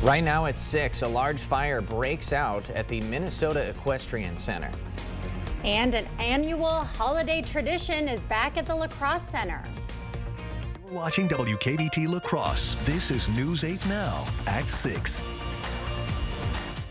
Right now at 6, a large fire breaks out at the Minnesota Equestrian Center. And an annual holiday tradition is back at the Lacrosse Center. You're watching WKBT Lacrosse. This is News 8 Now at 6.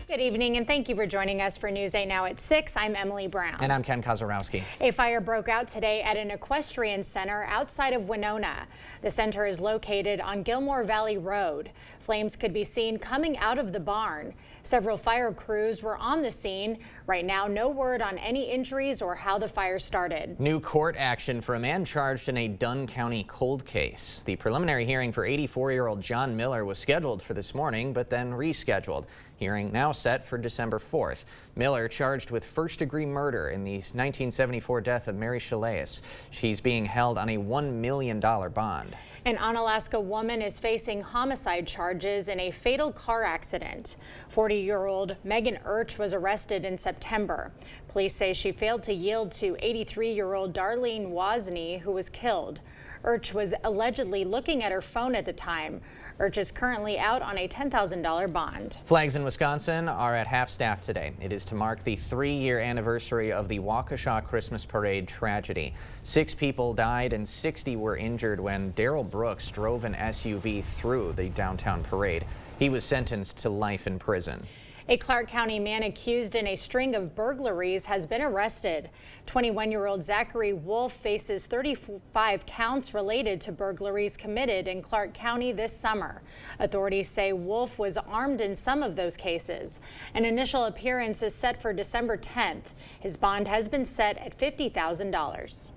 Good evening, and thank you for joining us for News 8 Now at 6. I'm Emily Brown. And I'm Ken Kozarowski. A fire broke out today at an equestrian center outside of Winona. The center is located on Gilmore Valley Road. Flames could be seen coming out of the barn. Several fire crews were on the scene. Right now, no word on any injuries or how the fire started. New court action for a man charged in a Dunn County cold case. The preliminary hearing for 84-year-old John Miller was scheduled for this morning, but then rescheduled. Hearing now set for December 4th. Miller charged with first-degree murder in the 1974 death of Mary Chaleas. She's being held on a $1 million bond. An Onalaska woman is facing homicide charges in a fatal car accident. 40-year-old Megan Urch was arrested in September. Police say she failed to yield to 83-year-old Darlene Wozni, who was killed. Urch was allegedly looking at her phone at the time. Urch is currently out on a $10,000 bond. Flags in Wisconsin are at half-staff today. It is to mark the 3-year anniversary of the Waukesha Christmas Parade tragedy. 6 people died and 60 were injured when Darrell Brooks drove an SUV through the downtown parade. He was sentenced to life in prison. A Clark County man accused in a string of burglaries has been arrested. 21-year-old Zachary Wolf faces 35 counts related to burglaries committed in Clark County this summer. Authorities say Wolf was armed in some of those cases. An initial appearance is set for December 10th. His bond has been set at $50,000.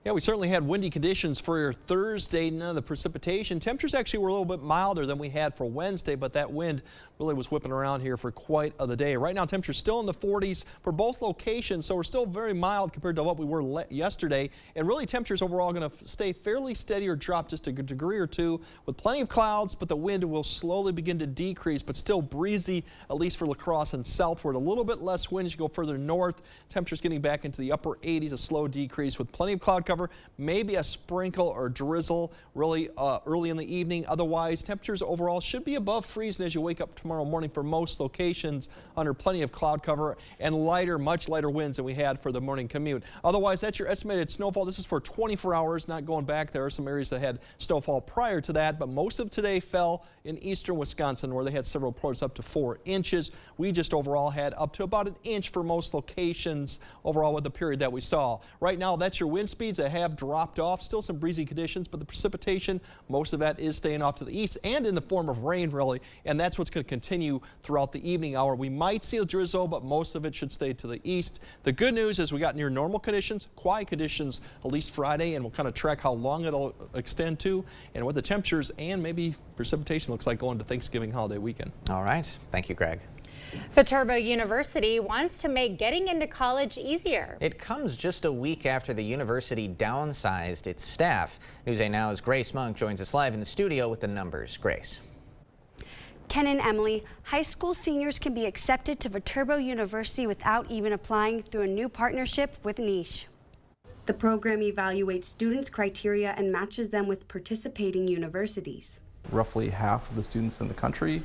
Yeah, we certainly had windy conditions for your Thursday. None of the precipitation. Temperatures actually were a little bit milder than we had for Wednesday, but that wind really was whipping around here for quite of the day. Right now, temperatures still in the 40s for both locations, so we're still very mild compared to what we were yesterday. And really, temperatures overall going to stay fairly steady or drop just a degree or two with plenty of clouds, but the wind will slowly begin to decrease, but still breezy, at least for La Crosse and southward. A little bit less wind as you go further north. Temperatures getting back into the upper 80s, a slow decrease with plenty of cloud cover. Maybe a sprinkle or drizzle really early in the evening. Otherwise, temperatures overall should be above freezing as you wake up tomorrow morning for most locations under plenty of cloud cover and much lighter winds than we had for the morning commute. Otherwise, that's your estimated snowfall. This is for 24 hours, not going back. There are some areas that had snowfall prior to that, but most of today fell in eastern Wisconsin where they had several reports up to 4 inches. We just overall had up to about 1 inch for most locations overall with the period that we saw. Right now, that's your wind speeds that have dropped off. Still some breezy conditions, but the precipitation, most of that is staying off to the east and in the form of rain, really, and that's what's going to continue throughout the evening hour. We might see a drizzle, but most of it should stay to the east. The good news is we got near normal conditions, quiet conditions, at least Friday, and we'll kind of track how long it'll extend to and what the temperatures and maybe precipitation looks like going to Thanksgiving holiday weekend. All right. Thank you, Greg. Viterbo University wants to make getting into college easier. It comes just a week after the university downsized its staff. News 8 Now's Grace Monk joins us live in the studio with the numbers. Grace. Ken and Emily, high school seniors can be accepted to Viterbo University without even applying through a new partnership with Niche. The program evaluates students' criteria and matches them with participating universities. Roughly half of the students in the country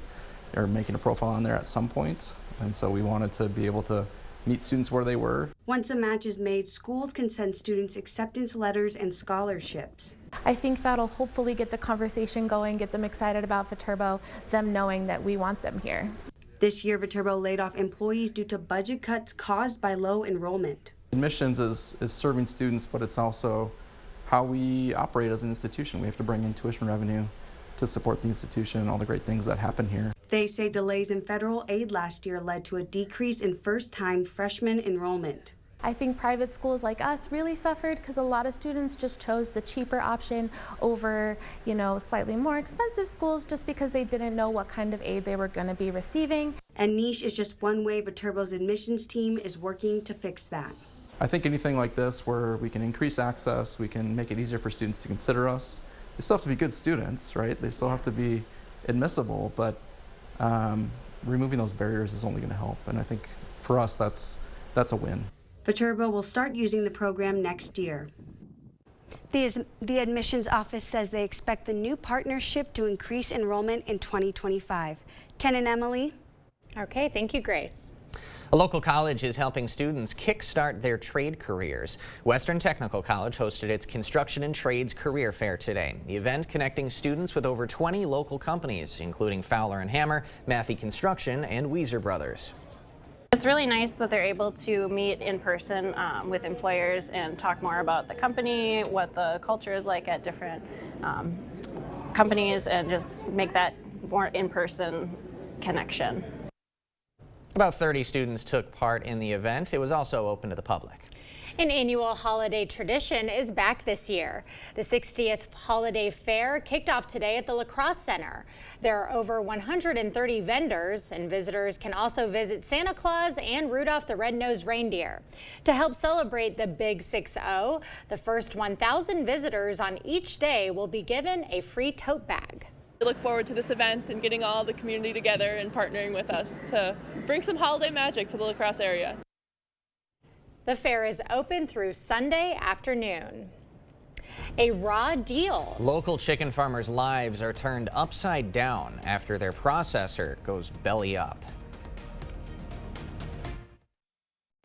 are making a profile on there at some point, and so we wanted to be able to meet students where they were. Once a match is made, schools can send students acceptance letters and scholarships. I think that'll hopefully get the conversation going, get them excited about Viterbo, them knowing that we want them here. This year, Viterbo laid off employees due to budget cuts caused by low enrollment. Admissions is serving students, but it's also how we operate as an institution. We have to bring in tuition revenue to support the institution and all the great things that happen here. They say delays in federal aid last year led to a decrease in first-time freshman enrollment. I think private schools like us really suffered because a lot of students just chose the cheaper option over, slightly more expensive schools just because they didn't know what kind of aid they were going to be receiving. And Niche is just one way Viterbo's admissions team is working to fix that. I think anything like this where we can increase access, we can make it easier for students to consider us. They still have to be good students, right? They still have to be admissible, but removing those barriers is only going to help. And I think for us, that's a win. Viterbo will start using the program next year. The admissions office says they expect the new partnership to increase enrollment in 2025. Ken and Emily. Okay, thank you, Grace. A local college is helping students kickstart their trade careers. Western Technical College hosted its Construction and Trades Career Fair today. The event connecting students with over 20 local companies, including Fowler and Hammer, Mathey Construction, and Weezer Brothers. It's really nice that they're able to meet in person with employers and talk more about the company, what the culture is like at different companies, and just make that more in-person connection. About 30 students took part in the event. It was also open to the public. An annual holiday tradition is back this year. The 60th Holiday Fair kicked off today at the La Crosse Center. There are over 130 vendors, and visitors can also visit Santa Claus and Rudolph the Red-Nosed Reindeer. To help celebrate the Big 6-0, the first 1,000 visitors on each day will be given a free tote bag. I look forward to this event and getting all the community together and partnering with us to bring some holiday magic to the La Crosse area. The fair is open through Sunday afternoon. A raw deal. Local chicken farmers' lives are turned upside down after their processor goes belly up.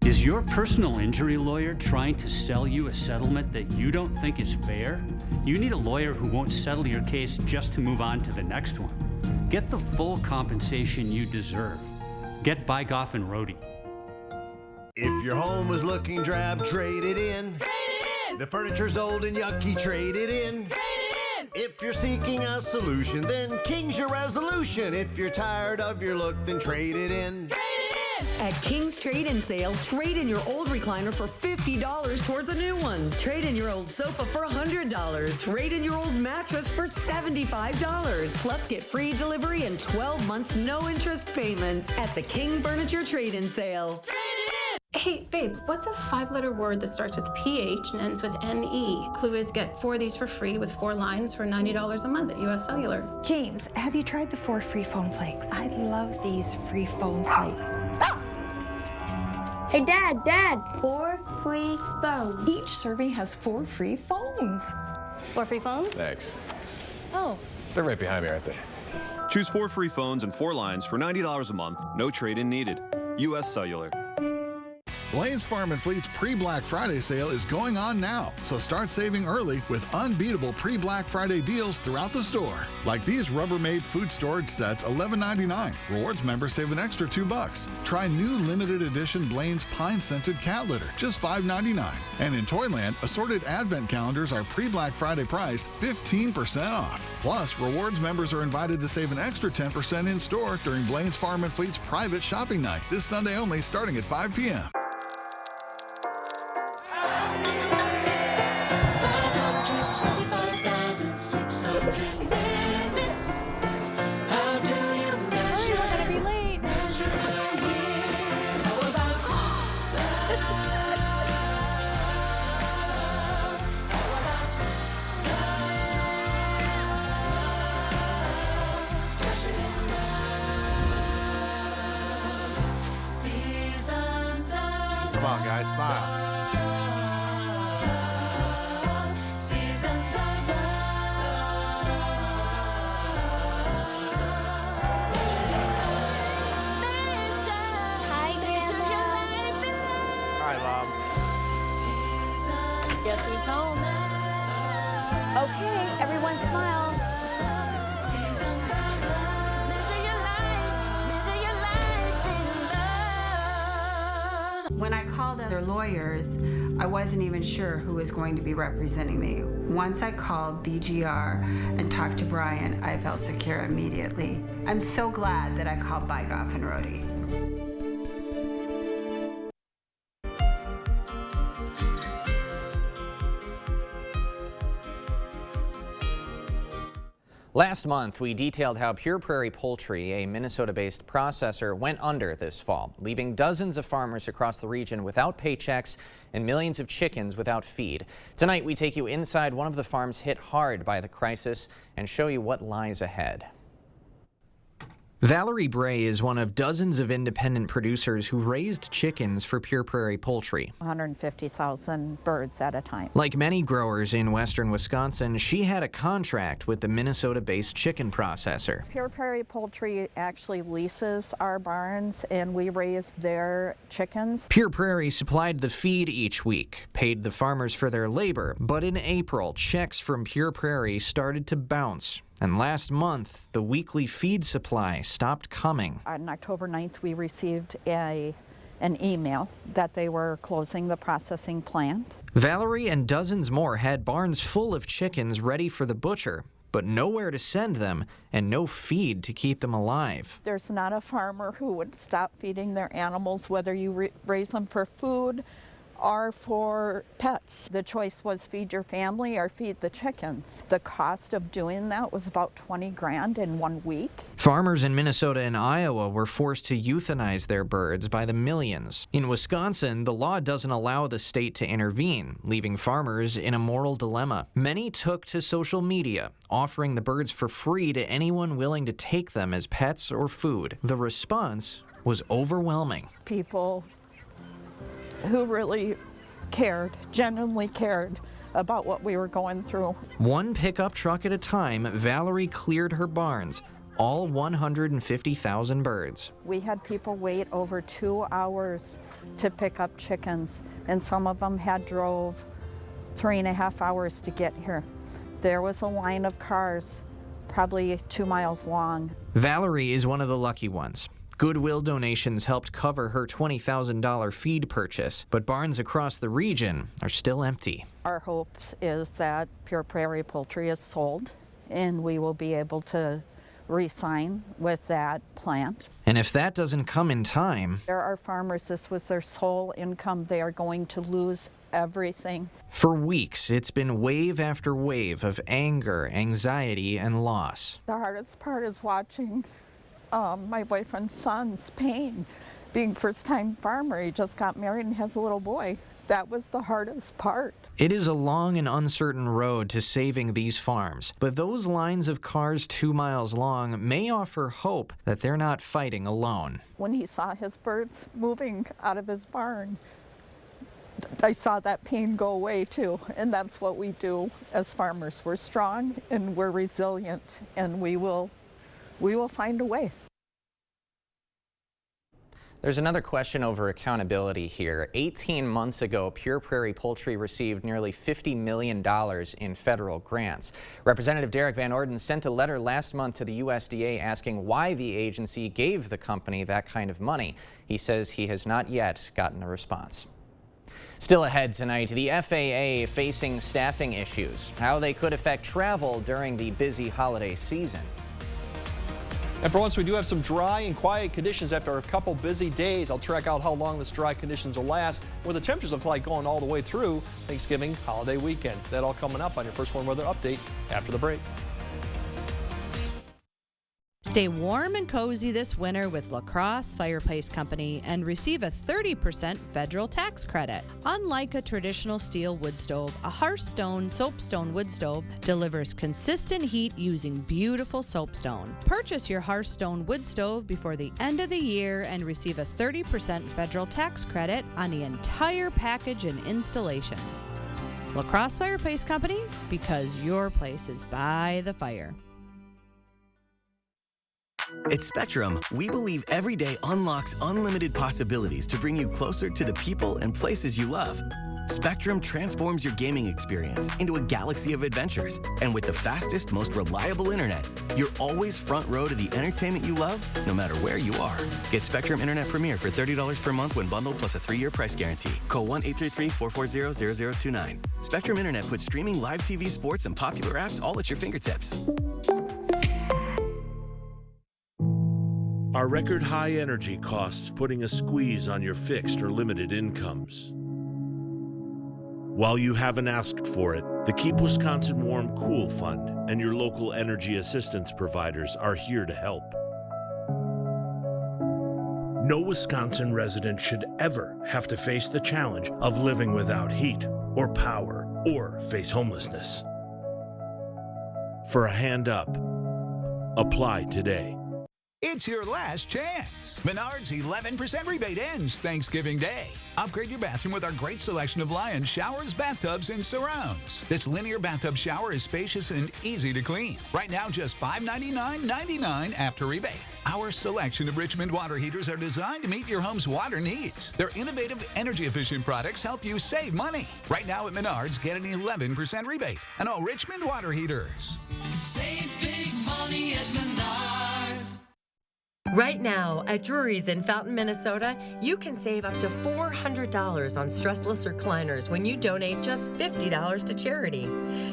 Is your personal injury lawyer trying to sell you a settlement that you don't think is fair? You need a lawyer who won't settle your case just to move on to the next one. Get the full compensation you deserve. Get Bygoff and Rohde. If your home is looking drab, trade it in. Trade it in. The furniture's old and yucky, trade it in. Trade it in. If you're seeking a solution, then King's your resolution. If you're tired of your look, then trade it in. Trade it in. At King's Trade-In Sale, trade in your old recliner for $50 towards a new one. Trade in your old sofa for $100. Trade in your old mattress for $75. Plus get free delivery and 12 months no interest payments at the King Furniture Trade-In Sale. Hey, babe, what's a 5-letter word that starts with PH and ends with NE? Clue is get 4 of these for free with 4 lines for $90 a month at US Cellular. James, have you tried the 4 free phone flakes? I love these free phone flakes. Hey, Dad, 4 free phones. Each serving has 4 free phones. 4 free phones? Thanks. Oh. They're right behind me, aren't they? Choose 4 free phones and 4 lines for $90 a month. No trade-in needed. US Cellular. Blain's Farm and Fleet's pre-Black Friday sale is going on now, so start saving early with unbeatable pre-Black Friday deals throughout the store. Like these Rubbermaid food storage sets, $11.99. Rewards members save an extra $2. Try new limited edition Blain's Pine-Scented Cat Litter, just $5.99. And in Toyland, assorted advent calendars are pre-Black Friday priced 15% off. Plus, rewards members are invited to save an extra 10% in store during Blain's Farm and Fleet's private shopping night this Sunday only, starting at 5 p.m. Come on, guys, smile. Hi, Mom. Guess who's home? Okay, everyone smile. When I called other lawyers, I wasn't even sure who was going to be representing me. Once I called BGR and talked to Brian, I felt secure immediately. I'm so glad that I called Bygoff and Rohde. Last month, we detailed how Pure Prairie Poultry, a Minnesota-based processor, went under this fall, leaving dozens of farmers across the region without paychecks and millions of chickens without feed. Tonight, we take you inside one of the farms hit hard by the crisis and show you what lies ahead. Valerie Bray is one of dozens of independent producers who raised chickens for Pure Prairie Poultry. 150,000 birds at a time. Like many growers in western Wisconsin, she had a contract with the Minnesota-based chicken processor. Pure Prairie Poultry actually leases our barns, and we raise their chickens. Pure Prairie supplied the feed each week, paid the farmers for their labor, but in April, checks from Pure Prairie started to bounce. And last month, the weekly feed supply stopped coming. On October 9th, we received an email that they were closing the processing plant. Valerie and dozens more had barns full of chickens ready for the butcher, but nowhere to send them and no feed to keep them alive. There's not a farmer who would stop feeding their animals, whether you raise them for food or for pets. The choice was feed your family or feed the chickens. The cost of doing that was about $20,000 in 1 week. Farmers in Minnesota and Iowa were forced to euthanize their birds by the millions. In Wisconsin, the law doesn't allow the state to intervene, leaving farmers in a moral dilemma. Many took to social media, offering the birds for free to anyone willing to take them as pets or food. The response was overwhelming. People who really cared, genuinely cared about what we were going through. One pickup truck at a time, Valerie cleared her barns, all 150,000 birds. We had people wait over 2 hours to pick up chickens, and some of them had drove 3.5 hours to get here. There was a line of cars, probably 2 miles long. Valerie is one of the lucky ones. Goodwill donations helped cover her $20,000 feed purchase, but barns across the region are still empty. Our hopes is that Pure Prairie Poultry is sold, and we will be able to re-sign with that plant. And if that doesn't come in time, there are farmers, this was their sole income. They are going to lose everything. For weeks, it's been wave after wave of anger, anxiety, and loss. The hardest part is watching my boyfriend's son's pain. Being first-time farmer, he just got married and has a little boy. That was the hardest part. It is a long and uncertain road to saving these farms, but those lines of cars 2 miles long may offer hope that they're not fighting alone. When he saw his birds moving out of his barn, I saw that pain go away too, and that's what we do as farmers. We're strong and we're resilient, and we will find a way. There's another question over accountability here. 18 months ago, Pure Prairie Poultry received nearly $50 million in federal grants. Representative Derek Van Orden sent a letter last month to the USDA asking why the agency gave the company that kind of money. He says he has not yet gotten a response. Still ahead tonight, the FAA facing staffing issues, how they could affect travel during the busy holiday season. And for once, we do have some dry and quiet conditions after a couple busy days. I'll track out how long this dry conditions will last, where the temperatures look like going all the way through Thanksgiving holiday weekend. That all coming up on your First Warn Weather Update after the break. Stay warm and cozy this winter with La Crosse Fireplace Company and receive a 30% federal tax credit. Unlike a traditional steel wood stove, a Hearthstone soapstone wood stove delivers consistent heat using beautiful soapstone. Purchase your Hearthstone wood stove before the end of the year and receive a 30% federal tax credit on the entire package and installation. La Crosse Fireplace Company, because your place is by the fire. At Spectrum, we believe every day unlocks unlimited possibilities to bring you closer to the people and places you love. Spectrum transforms your gaming experience into a galaxy of adventures. And with the fastest, most reliable internet, you're always front row to the entertainment you love, no matter where you are. Get Spectrum Internet Premier for $30 per month when bundled plus a 3-year price guarantee. Call 1-833-440-0029. Spectrum Internet puts streaming live TV, sports, and popular apps all at your fingertips. Are record high energy costs putting a squeeze on your fixed or limited incomes? While you haven't asked for it, the Keep Wisconsin Warm Cool Fund and your local energy assistance providers are here to help. No Wisconsin resident should ever have to face the challenge of living without heat or power or face homelessness. For a hand up, apply today. It's your last chance. Menards 11% rebate ends Thanksgiving Day. Upgrade your bathroom with our great selection of Lion showers, bathtubs, and surrounds. This linear bathtub shower is spacious and easy to clean. Right now, just $599.99 after rebate. Our selection of Richmond water heaters are designed to meet your home's water needs. Their innovative, energy-efficient products help you save money. Right now at Menards, get an 11% rebate on all Richmond water heaters. Save big money at Menards. Right now, at Drury's in Fountain, Minnesota, you can save up to $400 on stressless recliners when you donate just $50 to charity.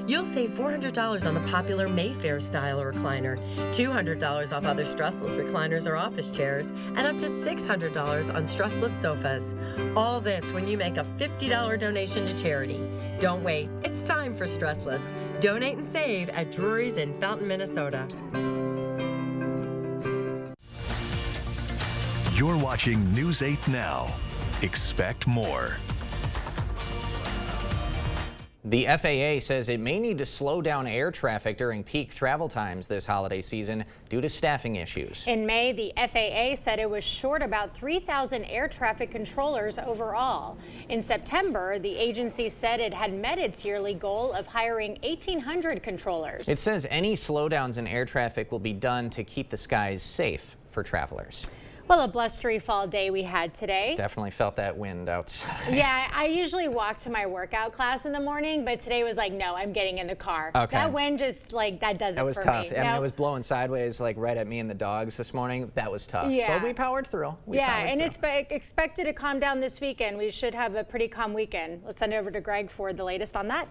You'll save $400 on the popular Mayfair style recliner, $200 off other stressless recliners or office chairs, and up to $600 on stressless sofas. All this when you make a $50 donation to charity. Don't wait, it's time for stressless. Donate and save at Drury's in Fountain, Minnesota. You're watching News 8 Now. Expect more. The FAA says it may need to slow down air traffic during peak travel times this holiday season due to staffing issues. In May, the FAA said it was short about 3,000 air traffic controllers overall. In September, the agency said it had met its yearly goal of hiring 1,800 controllers. It says any slowdowns in air traffic will be done to keep the skies safe for travelers. Well, a blustery fall day we had today. Definitely felt that wind outside. Yeah, I usually walk to my workout class in the morning, but today was like, no, I'm getting in the car. Okay. That wind just like, that does it for me. That was tough. I mean, it was blowing sideways like right at me and the dogs this morning. That was tough. Yeah. But we powered through. It's expected to calm down this weekend. We should have a pretty calm weekend. Let's send it over to Greg for the latest on that.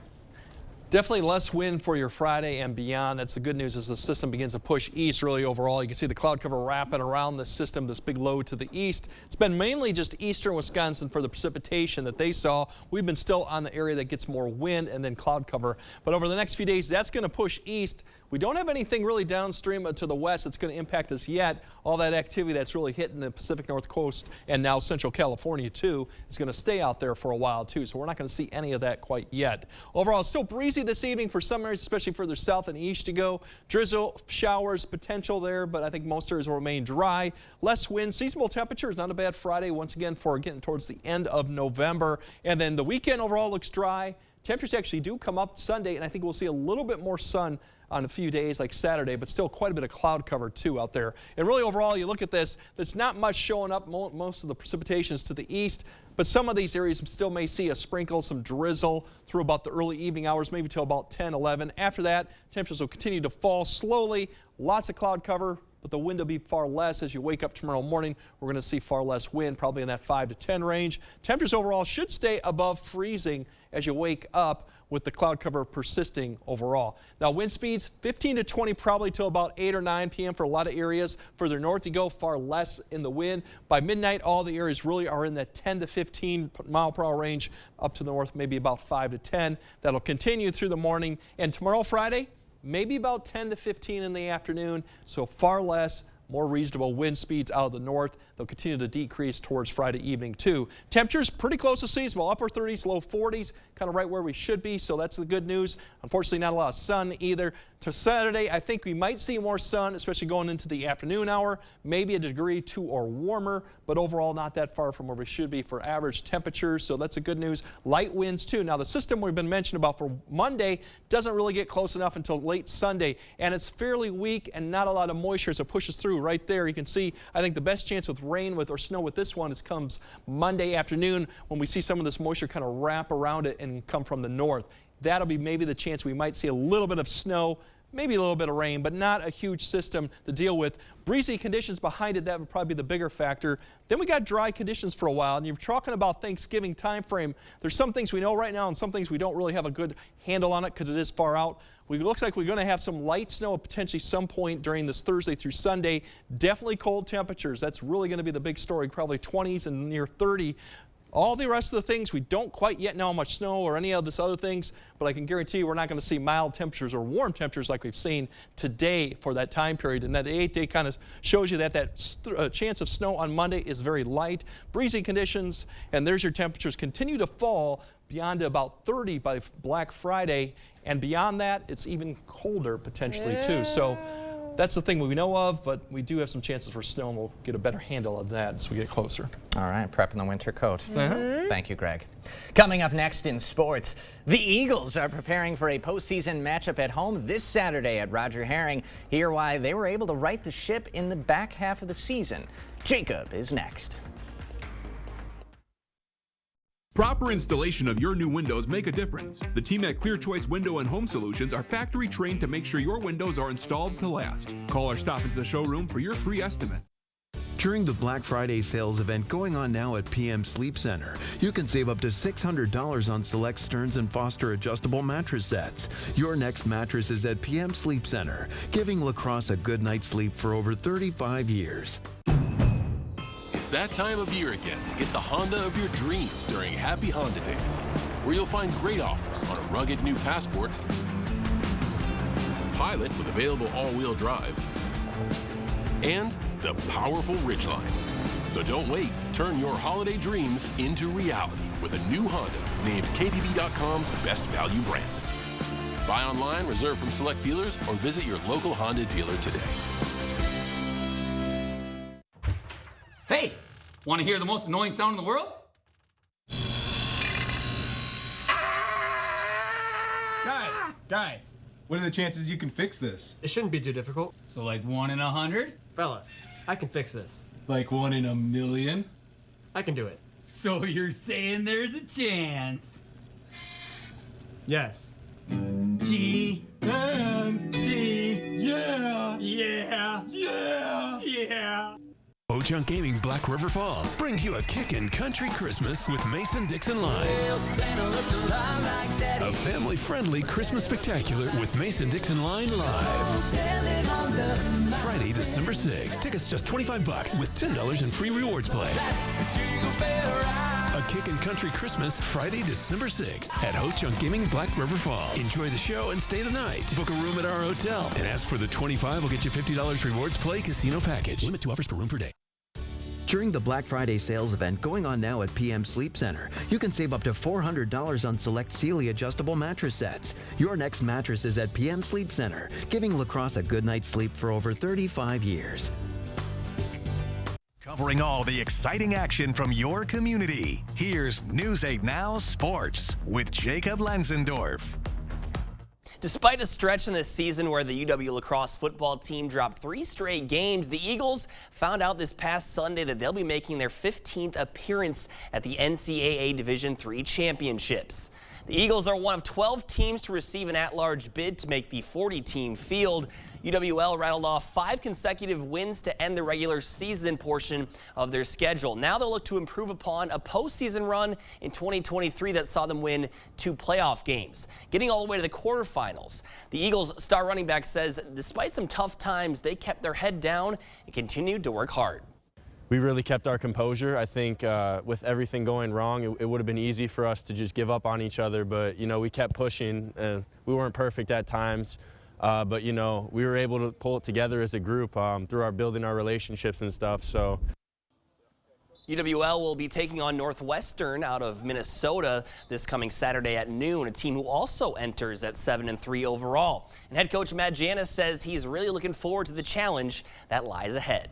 Definitely less wind for your Friday and beyond. That's the good news as the system begins to push east really overall. You can see the cloud cover wrapping around the system, this big low to the east. It's been mainly just eastern Wisconsin for the precipitation that they saw. We've been still on the area that gets more wind and then cloud cover. But over the next few days, that's going to push east. We don't have anything really downstream to the west that's going to impact us yet. All that activity that's really hitting the Pacific Northwest and now Central California too is going to stay out there for a while too. So we're not going to see any of that quite yet. Overall, it's still breezy this evening for some areas, especially further south and east to go. Drizzle, showers potential there, but I think most areas will remain dry. Less wind, seasonable temperatures, not a bad Friday once again for getting towards the end of November. And then the weekend overall looks dry. Temperatures actually do come up Sunday, and I think we'll see a little bit more sun on a few days like Saturday, but still quite a bit of cloud cover too out there. And really overall, you look at this, there's not much showing up. Most of the precipitations to the east, but some of these areas still may see a sprinkle, some drizzle through about the early evening hours, maybe till about 10, 11. After that, temperatures will continue to fall slowly. Lots of cloud cover, but the wind will be far less. As you wake up tomorrow morning, we're going to see far less wind, probably in that 5 to 10 range. Temperatures overall should stay above freezing as you wake up, with the cloud cover persisting overall. Now wind speeds 15 to 20 probably till about 8 or 9 p.m. for a lot of areas. Further north you go, far less in the wind. By midnight, all the areas really are in that 10 to 15 mile per hour range. Up to the north, maybe about 5 to 10. That'll continue through the morning. And tomorrow, Friday, maybe about 10 to 15 in the afternoon. So far less, more reasonable wind speeds out of the north. They'll continue to decrease towards Friday evening too. Temperatures pretty close to seasonal, upper 30s, low 40s, kind of right where we should be. So that's the good news. Unfortunately, not a lot of sun either. To Saturday, I think we might see more sun, especially going into the afternoon hour, maybe a degree 2 or warmer, but overall not that far from where we should be for average temperatures. So that's the good news. Light winds too. Now the system we've been mentioning about for Monday doesn't really get close enough until late Sunday, and it's fairly weak and not a lot of moisture as it pushes through right there. You can see, I think the best chance with rain or snow with this one comes Monday afternoon when we see some of this moisture kind of wrap around it and come from the north. That'll be maybe the chance we might see a little bit of snow, maybe a little bit of rain, but not a huge system to deal with. Breezy conditions behind it, that would probably be the bigger factor. Then we got dry conditions for a while, and you're talking about Thanksgiving time frame. There's some things we know right now and some things we don't really have a good handle on it because it is far out. It looks like we're going to have some light snow potentially some point during this Thursday through Sunday. Definitely cold temperatures. That's really going to be the big story, probably 20s and near 30. All the rest of the things, we don't quite yet know how much snow or any of this other things, but I can guarantee you we're not going to see mild temperatures or warm temperatures like we've seen today for that time period. And that 8-day kind of shows you that chance of snow on Monday is very light. Breezy conditions, and there's your temperatures continue to fall beyond about 30 by Black Friday. And beyond that, it's even colder potentially too. So That's the thing we know of, but we do have some chances for snow, and we'll get a better handle of that as we get closer. All right, prepping the winter coat. Thank you, Greg. Coming up next in sports, the Eagles are preparing for a postseason matchup at home this Saturday at Roger Herring. Hear why they were able to right the ship in the back half of the season. Jacob is next. Proper installation of your new windows make a difference. The team at Clear Choice Window and Home Solutions are factory trained to make sure your windows are installed to last. Call or stop into the showroom for your free estimate. During the Black Friday sales event going on now at PM Sleep Center, you can save up to $600 on select Stearns & Foster adjustable mattress sets. Your next mattress is at PM Sleep Center, giving Lacrosse a good night's sleep for over 35 years. It's that time of year again to get the Honda of your dreams during Happy Honda Days, where you'll find great offers on a rugged new Passport, Pilot with available all-wheel drive, and the powerful Ridgeline. So don't wait. Turn your holiday dreams into reality with a new Honda named KBB.com's best value brand. Buy online, reserve from select dealers, or visit your local Honda dealer today. Hey, want to hear the most annoying sound in the world? Guys, what are the chances you can fix this? It shouldn't be too difficult. So like 1 in 100? Fellas, I can fix this. Like 1 in a million? I can do it. So you're saying there's a chance? Yes. G and D, yeah! Yeah! Yeah! Yeah! Ho-Chunk Gaming Black River Falls brings you a kickin' country Christmas with Mason-Dixon Line. A family-friendly Christmas spectacular with Mason-Dixon Line Live. Friday, December 6th. Tickets just $25 with $10 in free rewards play. A kickin' country Christmas Friday, December 6th at Ho-Chunk Gaming Black River Falls. Enjoy the show and stay the night. Book a room at our hotel and ask for the $25 will get you $50 rewards play casino package. Limit 2 offers per room per day. During the Black Friday sales event going on now at PM Sleep Center, you can save up to $400 on select Sealy adjustable mattress sets. Your next mattress is at PM Sleep Center, giving Lacrosse a good night's sleep for over 35 years. Covering all the exciting action from your community. Here's News 8 Now Sports with Jacob Lenzendorf. Despite a stretch in this season where the UW lacrosse football team dropped 3 straight games, the Eagles found out this past Sunday that they'll be making their 15th appearance at the NCAA Division III Championships. The Eagles are one of 12 teams to receive an at-large bid to make the 40-team field. UWL rattled off 5 consecutive wins to end the regular season portion of their schedule. Now they'll look to improve upon a postseason run in 2023 that saw them win 2 playoff games, getting all the way to the quarterfinals. The Eagles star running back says despite some tough times, they kept their head down and continued to work hard. We really kept our composure. I think with everything going wrong, it would have been easy for us to just give up on each other. But, you know, we kept pushing, and we weren't perfect at times. But, you know, we were able to pull it together as a group through our building our relationships and stuff. So. UWL will be taking on Northwestern out of Minnesota this coming Saturday at noon, a team who also enters at 7-3 overall. And head coach Matt Janis says he's really looking forward to the challenge that lies ahead.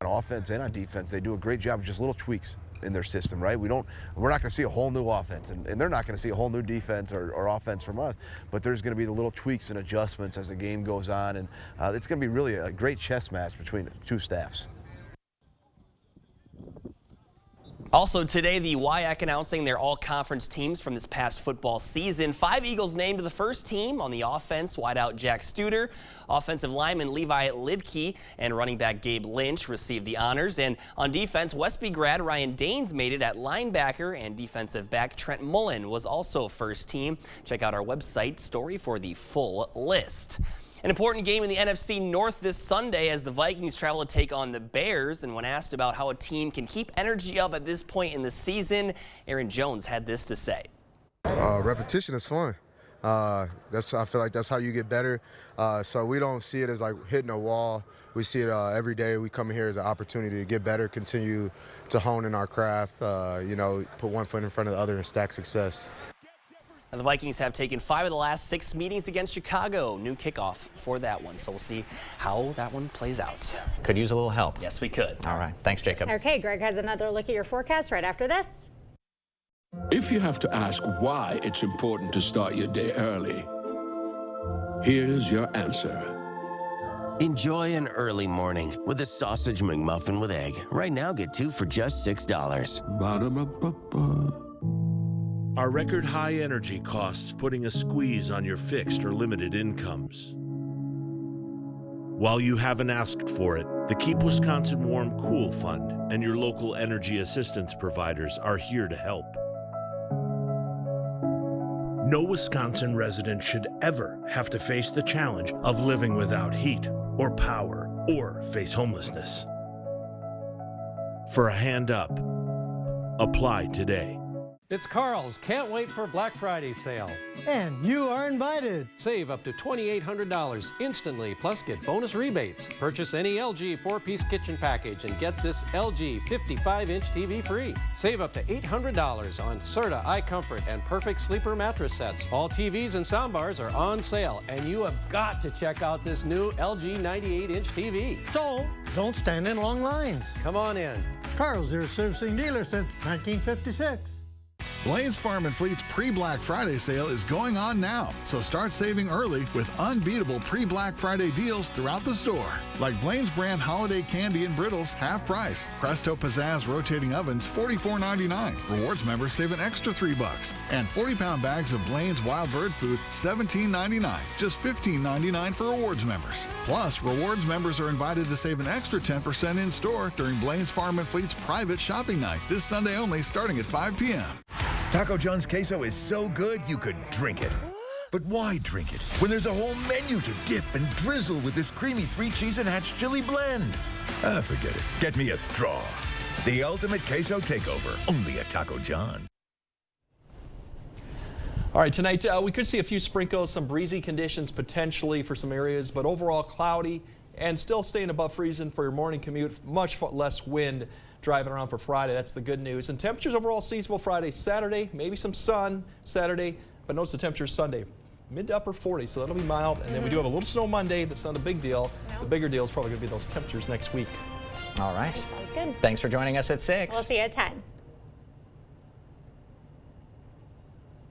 On offense and on defense, they do a great job of just little tweaks in their system, right? We're not going to see a whole new offense, and they're not going to see a whole new defense or offense from us, but there's going to be the little tweaks and adjustments as the game goes on, and it's going to be really a great chess match between the two staffs. Also today, the WIAC announcing their all-conference teams from this past football season. 5 Eagles named to the first team. On the offense, wideout Jack Studer, offensive lineman Levi Lidke, and running back Gabe Lynch received the honors. And on defense, Westby grad Ryan Daines made it at linebacker, and defensive back Trent Mullen was also first team. Check out our website story for the full list. An important game in the NFC North this Sunday as the Vikings travel to take on the Bears. And when asked about how a team can keep energy up at this point in the season, Aaron Jones had this to say. Repetition is fun. I feel like that's how you get better. So we don't see it as like hitting a wall. We see it every day. We come here as an opportunity to get better, continue to hone in our craft, you know, put one foot in front of the other and stack success. The Vikings have taken 5 of the last 6 meetings against Chicago. New kickoff for that one, so we'll see how that one plays out. Could use a little help. Yes, we could. All right. Thanks, Jacob. Okay, Greg has another look at your forecast right after this. If you have to ask why it's important to start your day early, here's your answer. Enjoy an early morning with a sausage McMuffin with egg. Right now, get 2 for just $6. Ba-da-ba-ba-ba. Are record high energy costs putting a squeeze on your fixed or limited incomes? While you haven't asked for it, the Keep Wisconsin Warm Cool Fund and your local energy assistance providers are here to help. No Wisconsin resident should ever have to face the challenge of living without heat or power or face homelessness. For a hand up, apply today. It's Carl's Can't Wait for Black Friday sale. And you are invited. Save up to $2,800 instantly, plus get bonus rebates. Purchase any LG 4-piece kitchen package and get this LG 55-inch TV free. Save up to $800 on Serta iComfort and Perfect Sleeper mattress sets. All TVs and soundbars are on sale, and you have got to check out this new LG 98-inch TV. So, don't stand in long lines. Come on in. Carl's, your servicing dealer since 1956. Blain's Farm and Fleet's pre-Black Friday sale is going on now, so start saving early with unbeatable pre-Black Friday deals throughout the store. Like Blain's brand holiday candy and brittles, half price. Presto Pizzazz rotating ovens, $44.99. Rewards members save an extra $3. And 40-pound bags of Blain's Wild Bird food, $17.99. Just $15.99 for rewards members. Plus, rewards members are invited to save an extra 10% in store during Blain's Farm and Fleet's private shopping night this Sunday only, starting at 5 p.m. Taco John's queso is so good you could drink it. But why drink it when there's a whole menu to dip and drizzle with this creamy 3-cheese and hatch chili blend? Forget it. Get me a straw. The ultimate queso takeover, only at Taco John. All right, tonight we could see a few sprinkles, some breezy conditions potentially for some areas, but overall cloudy and still staying above freezing for your morning commute. Much less wind driving around for Friday. That's the good news. And temperatures overall seasonable Friday, Saturday, maybe some sun Saturday, but notice the temperature Sunday, mid to upper 40s, so that'll be mild. And then we do have a little snow Monday. That's not a big deal. No. The bigger deal is probably going to be those temperatures next week. All right. Sounds good. Thanks for joining us at 6. We'll see you at 10.